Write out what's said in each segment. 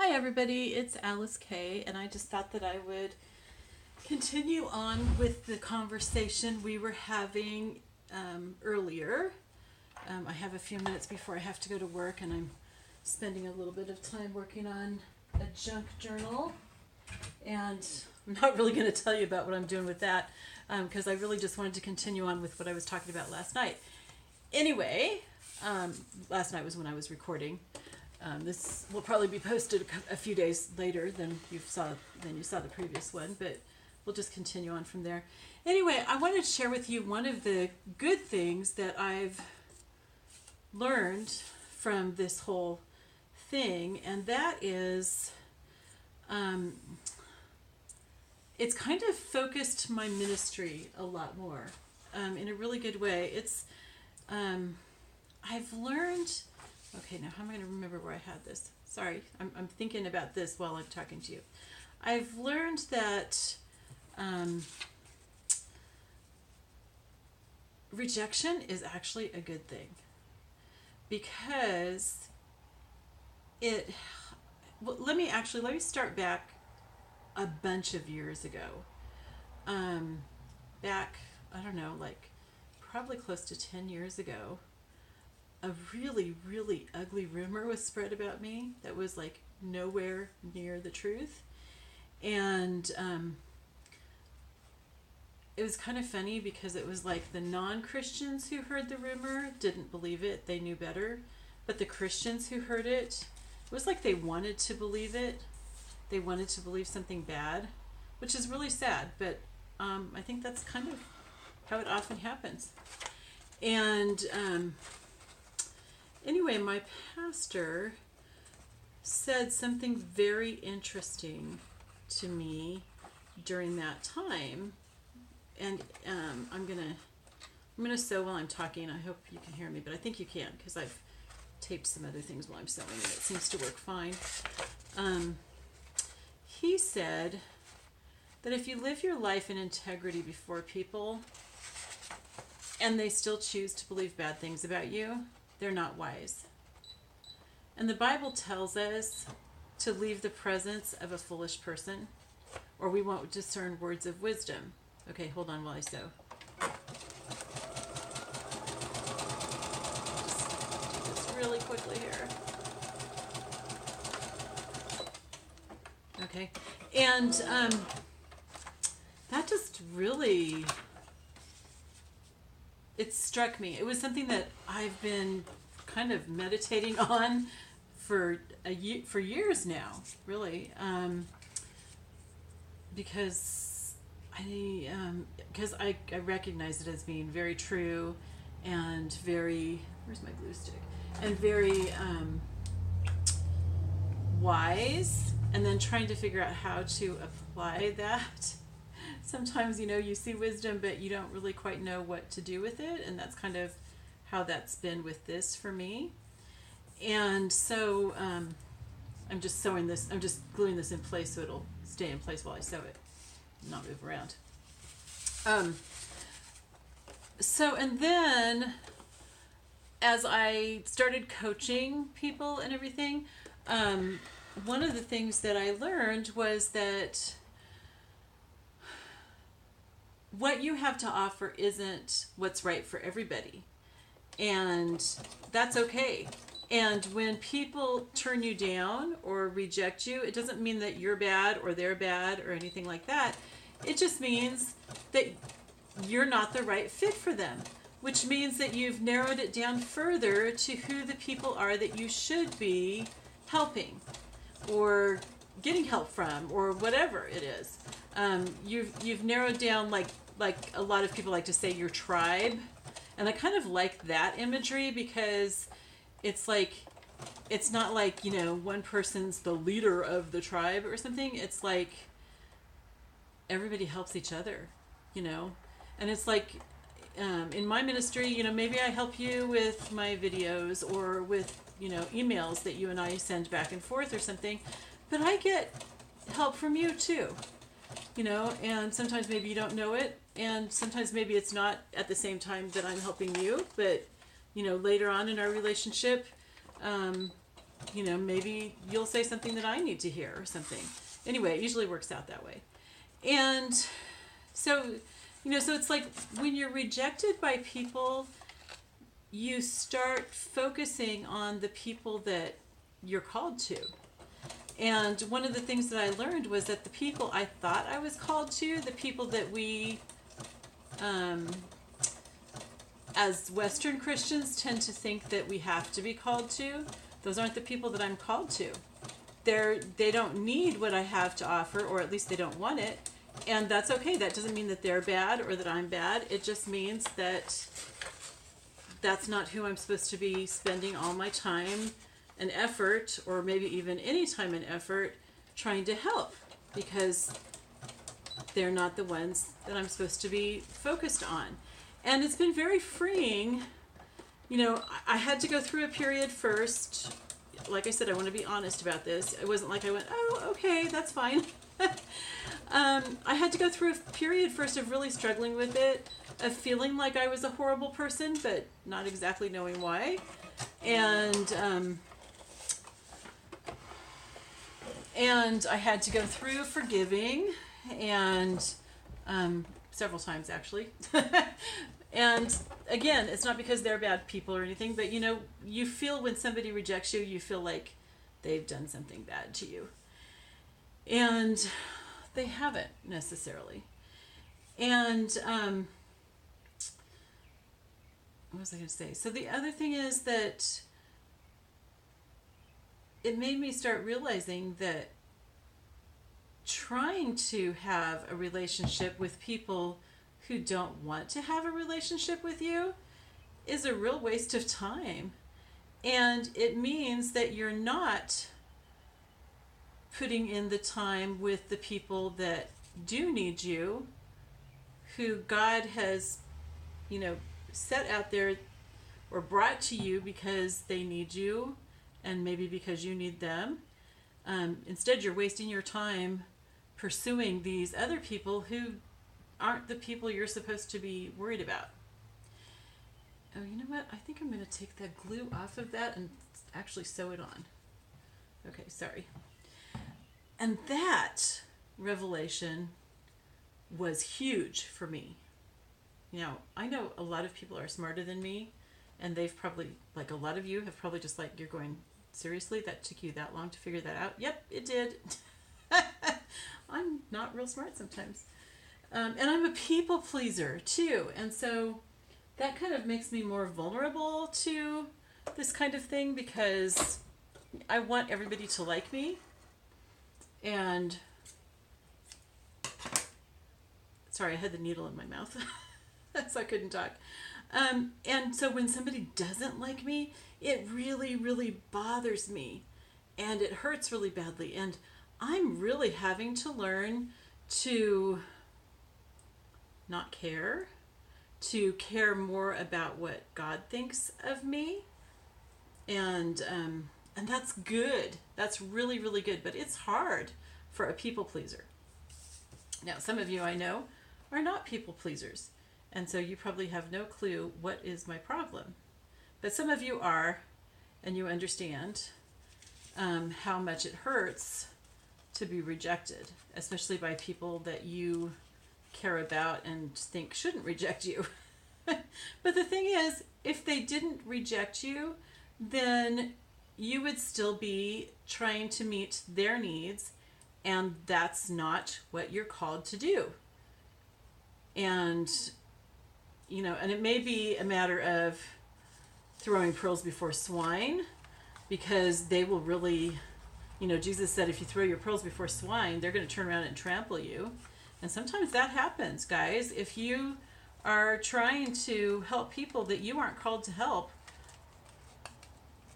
Hi everybody, it's Alyce-Kay, and I just thought that I would continue on with the conversation we were having earlier. I have a few minutes before I have to go to work, and I'm spending a little bit of time working on a junk journal, and I'm not really going to tell you about what I'm doing with that because I really just wanted to continue on with what I was talking about last night. Anyway, last night was when I was recording. This will probably be posted a few days later than you saw the previous one, but we'll just continue on from there. Anyway, I wanted to share with you one of the good things that I've learned from this whole thing, and that is it's kind of focused my ministry a lot more in a really good way. It's I've learned. Okay, now how am I going to remember where I had this? Sorry, I'm thinking about this while I'm talking to you. I've learned that rejection is actually a good thing because let me start back a bunch of years ago. Back, I don't know, like probably close to 10 years ago. A really, really ugly rumor was spread about me that was like nowhere near the truth. And it was kind of funny because it was like the non-Christians who heard the rumor didn't believe it. They knew better. But the Christians who heard it was like they wanted to believe it. They wanted to believe something bad, which is really sad. But I think that's kind of how it often happens. And anyway, my pastor said something very interesting to me during that time, and I'm gonna sew while I'm talking. I hope you can hear me, but I think you can because I've taped some other things while I'm sewing, and it seems to work fine. He said that if you live your life in integrity before people, and they still choose to believe bad things about you, they're not wise. And the Bible tells us to leave the presence of a foolish person, or we won't discern words of wisdom. Okay, hold on while I sew. Just do this really quickly here. Okay, and that just really, it struck me. It was something that I've been kind of meditating on for years now, really, because I recognize it as being very true and very, where's my glue stick, and very wise, and then trying to figure out how to apply that. Sometimes, you see wisdom, but you don't really quite know what to do with it. And that's kind of how that's been with this for me. And so I'm just sewing this, I'm just gluing this in place so it'll stay in place while I sew it, not move around. And then as I started coaching people and everything, one of the things that I learned was that what you have to offer isn't what's right for everybody. And that's okay. And when people turn you down or reject you, it doesn't mean that you're bad or they're bad or anything like that. It just means that you're not the right fit for them, which means that you've narrowed it down further to who the people are that you should be helping or getting help from or whatever it is. You've narrowed down, like a lot of people like to say, your tribe. And I kind of like that imagery because it's like, it's not like, one person's the leader of the tribe or something. It's like everybody helps each other, and it's like, in my ministry, maybe I help you with my videos or with, emails that you and I send back and forth or something, but I get help from you too, and sometimes maybe you don't know it. And sometimes maybe it's not at the same time that I'm helping you, but, later on in our relationship, maybe you'll say something that I need to hear or something. Anyway, it usually works out that way. And so, so it's like when you're rejected by people, you start focusing on the people that you're called to. And one of the things that I learned was that the people I thought I was called to, the people that we, as Western Christians, tend to think that we have to be called to, those aren't the people that I'm called to. They don't need what I have to offer, or at least they don't want it. And that's okay. That doesn't mean that they're bad or that I'm bad. It just means that that's not who I'm supposed to be spending all my time and effort, or maybe even any time and effort, trying to help, because they're not the ones that I'm supposed to be focused on. And it's been very freeing. I had to go through a period first. Like I said, I want to be honest about this. It wasn't like I went, oh, okay, that's fine. I had to go through a period first of really struggling with it, of feeling like I was a horrible person, but not exactly knowing why. And I had to go through forgiving, and several times actually. And again, it's not because they're bad people or anything, but you feel when somebody rejects you, you feel like they've done something bad to you. And they haven't necessarily. And what was I going to say? So the other thing is that it made me start realizing that trying to have a relationship with people who don't want to have a relationship with you is a real waste of time. And it means that you're not putting in the time with the people that do need you, who God has, set out there or brought to you because they need you, and maybe because you need them. Instead, you're wasting your time pursuing these other people who aren't the people you're supposed to be worried about. Oh, you know what? I think I'm going to take that glue off of that and actually sew it on. Okay, sorry. And that revelation was huge for me. I know a lot of people are smarter than me, and they've probably, like a lot of you, have probably just you're going, seriously? That took you that long to figure that out? Yep, it did. I'm not real smart sometimes. And I'm a people pleaser too. And so that kind of makes me more vulnerable to this kind of thing, because I want everybody to like me. And sorry, I had the needle in my mouth, so I couldn't talk. And so when somebody doesn't like me, it really, really bothers me, and it hurts really badly. And I'm really having to learn to not care, to care more about what God thinks of me. And that's good. That's really, really good. But it's hard for a people pleaser. Now, some of you I know are not people pleasers. And so you probably have no clue what is my problem. But some of you are, and you understand how much it hurts to be rejected, especially by people that you care about and think shouldn't reject you. But the thing is, if they didn't reject you, then you would still be trying to meet their needs, and that's not what you're called to do. And and it may be a matter of throwing pearls before swine, because they will really, Jesus said if you throw your pearls before swine, they're going to turn around and trample you. And sometimes that happens, guys. If you are trying to help people that you aren't called to help,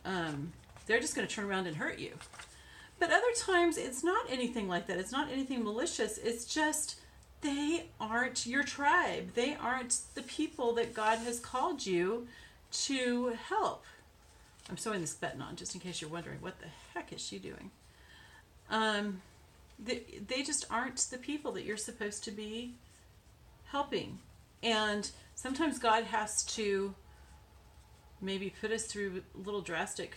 they're just going to turn around and hurt you. But other times, it's not anything like that. It's not anything malicious. It's just they aren't your tribe. They aren't the people that God has called you to help. I'm sewing this button on just in case you're wondering, what the heck is she doing? They just aren't the people that you're supposed to be helping. And sometimes God has to maybe put us through little drastic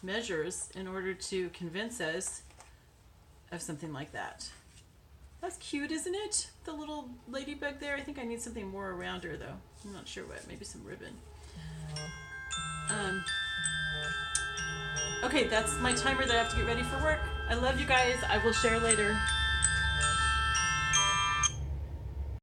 measures in order to convince us of something like that. That's cute, isn't it? The little ladybug there. I think I need something more around her, though. I'm not sure what. Maybe some ribbon. Okay, that's my timer that I have to get ready for work. I love you guys. I will share later.